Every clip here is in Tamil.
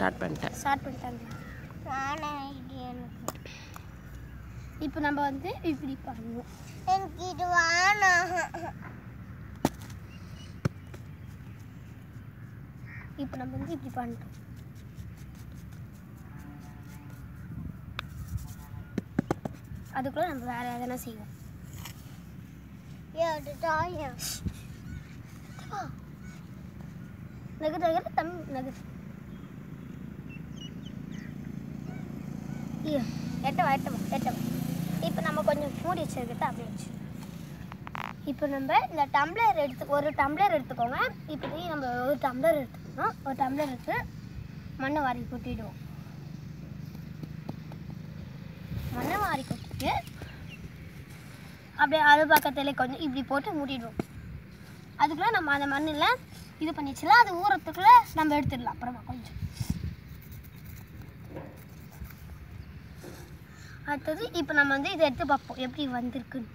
ஸ்டார்ட் பண்ணிட்டாங்க. இப்போ நம்ம வந்து இப்படி பண்ணுவோம். எனக்கு இது வேணாம். இப்போ நம்ம வந்து இப்படி பண்ணிட்டோம். அதுக்குள்ள நம்ம வேற எதனா செய்வோம். நகர் தம் நகர் எட்டவா. இப்போ நம்ம கொஞ்சம் மூடி வச்சிருக்கிட்ட அப்படியே வச்சு. இப்போ நம்ம இந்த டம்ளர் ஒரு டம்ளர் எடுத்துக்கோங்க. இப்படி நம்ம ஒரு டம்ளர் எடுத்துக்கணும். ஒரு டம்ளர் எடுத்து மண்ணை வாரி கொட்டிடுவோம். மண்ணை வாரி கொட்டிட்டு அப்படியே அது பக்கத்துல கொஞ்சம் இப்படி போட்டு மூடிடுவோம். அதுக்குள்ளே நம்ம அந்த மண்ணில் இது பண்ணிச்சுலாம் அது ஊறத்துக்குள்ளே நம்ம எடுத்துடலாம். அப்புறமா கொஞ்சம் அடுத்தது இப்போ நம்ம வந்து இதை எடுத்து பார்ப்போம் எப்படி வந்திருக்குன்னு.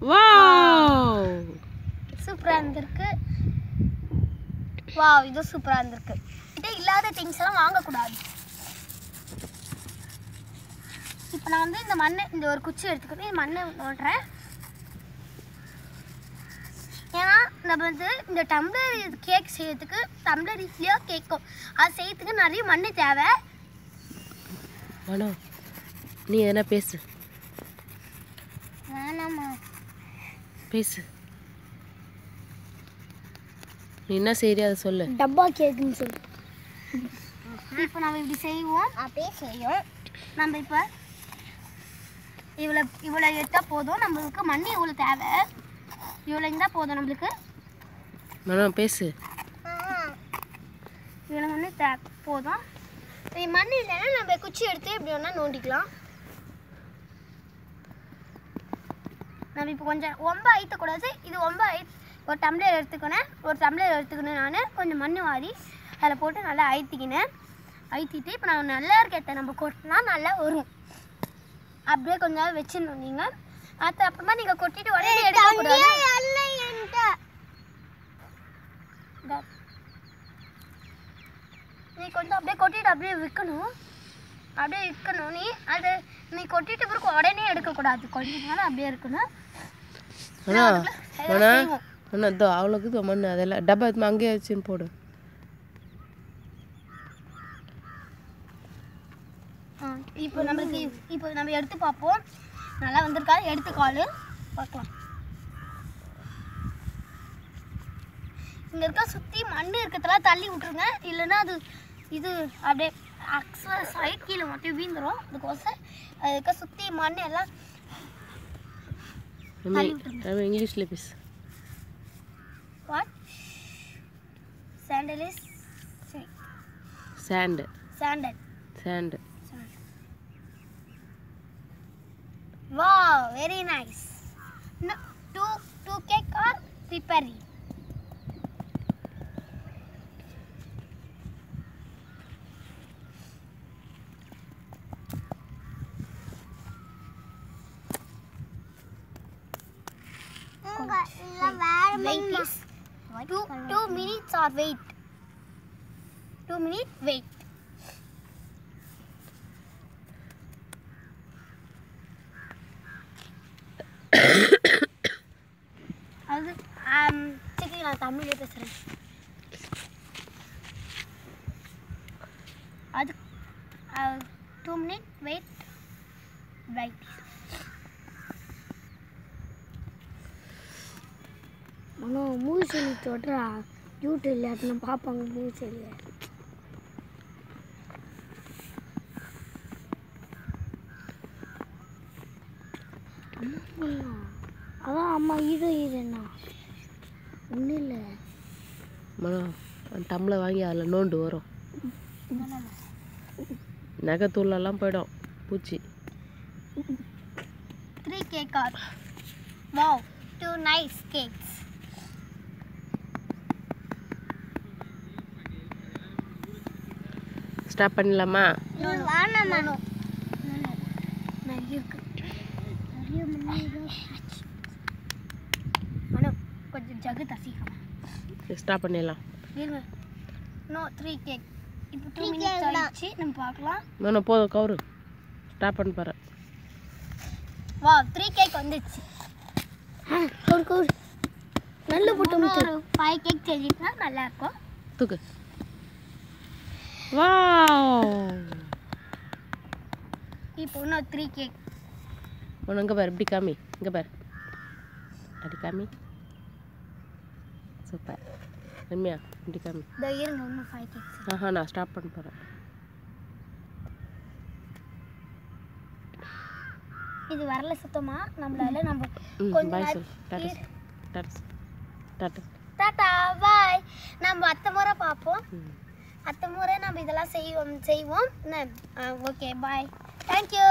வாவ், சூப்பராக இருந்திருக்கு. வாவ், இது சூப்பராக இருந்திருக்கு. கிட்ட இல்லாத திங்ஸ் எல்லாம் வாங்கக்கூடாது. இப்போ நான் வந்து இந்த மண்ணை இந்த ஒரு குச்சி எடுத்துக்கிட்டு இந்த மண்ணை ஓடுறேன். ஏன்னா நம்ம வந்து இந்த டம்ளர் கேக் செய்யறதுக்கு டம்ளர் இட்லியோ கேக்கோ அது செய்யறதுக்கு நிறைய மண் தேவை. மனோ, நீ எதனா பேசு. வேணாமா பேசு. நீ என்ன செய்யறியா அதை சொல்லு. டப்பா கேக்குன்னு சொல்லு. இப்போ நம்ம இப்படி செய்வோம். அப்படியே செய்யும். நம்ம இப்போ இவ்வளோ எடுத்தால் போதும். நம்மளுக்கு மண் இவ்வளோ தேவை. இவ்வளோ இருந்தால் போதும் நம்மளுக்கு. மனோ பேசு. இவ்வளோ மண் போதும். மண் இல்லைன்னா நம்ம குச்சி எடுத்து எப்படி வேணால் நோண்டிக்கலாம். நம்ம இப்போ கொஞ்சம் ரொம்ப ஐத்தக்கூடாது. இது ரொம்ப ஒரு டம்ளர் எடுத்துக்கணும். நான் கொஞ்சம் மண் வாரி அதில் போட்டு நல்லா ஐத்திட்டு இப்போ நான் நல்லா இருக்கேன். நம்ம கொட்டினா நல்லா வரும். அப்படியே கொஞ்ச நேரம் வச்சிடணும் நீங்கள். அப்புறமா நீங்கள் கொட்டிட்டு உடனே எடுக்கக்கூடாது. நீ கொஞ்சம் அப்படியே கொட்டிட்டு அப்படியே விற்கணும். நீ கொட்டிட்டு பிறகு உடனே எடுக்கக்கூடாது. கொஞ்ச நேரம் அப்படியே இருக்கணும். அவ்வளோக்கு மண் அதெல்லாம் டப்பா எடுத்து அங்கேயே வச்சுன்னு போடு. இப்போ நம்ம எடுத்து பார்ப்போம். நல்லா வந்திருக்கா எடுத்துக்காலு பார்க்கலாம். இங்கே இருக்க சுற்றி மண் இருக்கிறதெல்லாம் தள்ளி விட்டுருங்க. இல்லைன்னா இது அப்படியே சைட் கீழே மட்டும் வீந்துடும். அதுக்கோசம் அதுக்க சுற்றி மண் எல்லாம் இங்கிலீஷில் பேசு. What sandal is sandal. Wow, very nice. No, two cake are preparing. Wait, please. 2 minutes or wait. 2 minutes wait. அது சரி நான் தமிழ்ல பேசுறேன். அது 2 minutes wait. மனோ மூவி சொல்லி தொடுறா. யூடியூப்ல அதுன்னு பார்ப்பாங்க மூவி சொல்லி. அதான் அம்மா ஹீரோயினா ஒன்றும் இல்லை. மனோ டம்ளர் வாங்கி அதில் நோண்டு வரும். நகைத்தூளெல்லாம் போயிடும் பூச்சி. 3 cake are. Wow, 2 nice cakes. Stop பண்ணலாமா? வேணாமா. நிறைய இருக்கு. கொஞ்சம் ஜகு தசிக்கலாம். ஸ்டாப் பண்ணிடலாம். இருங்க. No 3 cake. இப்போ 2 மினிட்ஸ் ஆயிடுச்சு. நம்ம பார்க்கலாம். இன்னும் போதும் கவுரு. ஸ்டாப் பண்ணி பாரு. வா 3 கேக் வந்துச்சு. கவுர் நல்ல போட்டு ஒரு 5 கேக் செஞ்சிட்டா நல்லா இருக்கும். தூக்கு. வாவ். இப்போ இன்னும் 3 கேக். ஒன்று இங்கே பாரு, இப்படி காமி. இங்கே பாரு, அப்படி காமி. சூப்பர். ரம்யா இப்படி காமி. இதோ இருங்க, இன்னும் 5 கேக்ஸ். ஆஹா, நான் ஸ்டாப் பண்ண போகிறேன். இது வரல சுத்தமா. நம்மளால நம்ம ம், பாய் சொல். Tata tata tata. Tata bye. நம்ம அடுத்த முறை பார்ப்போம். ம். அடுத்த முறை நம்ம இதெல்லாம் செய்வோம். Okay bye. தேங்க்யூ.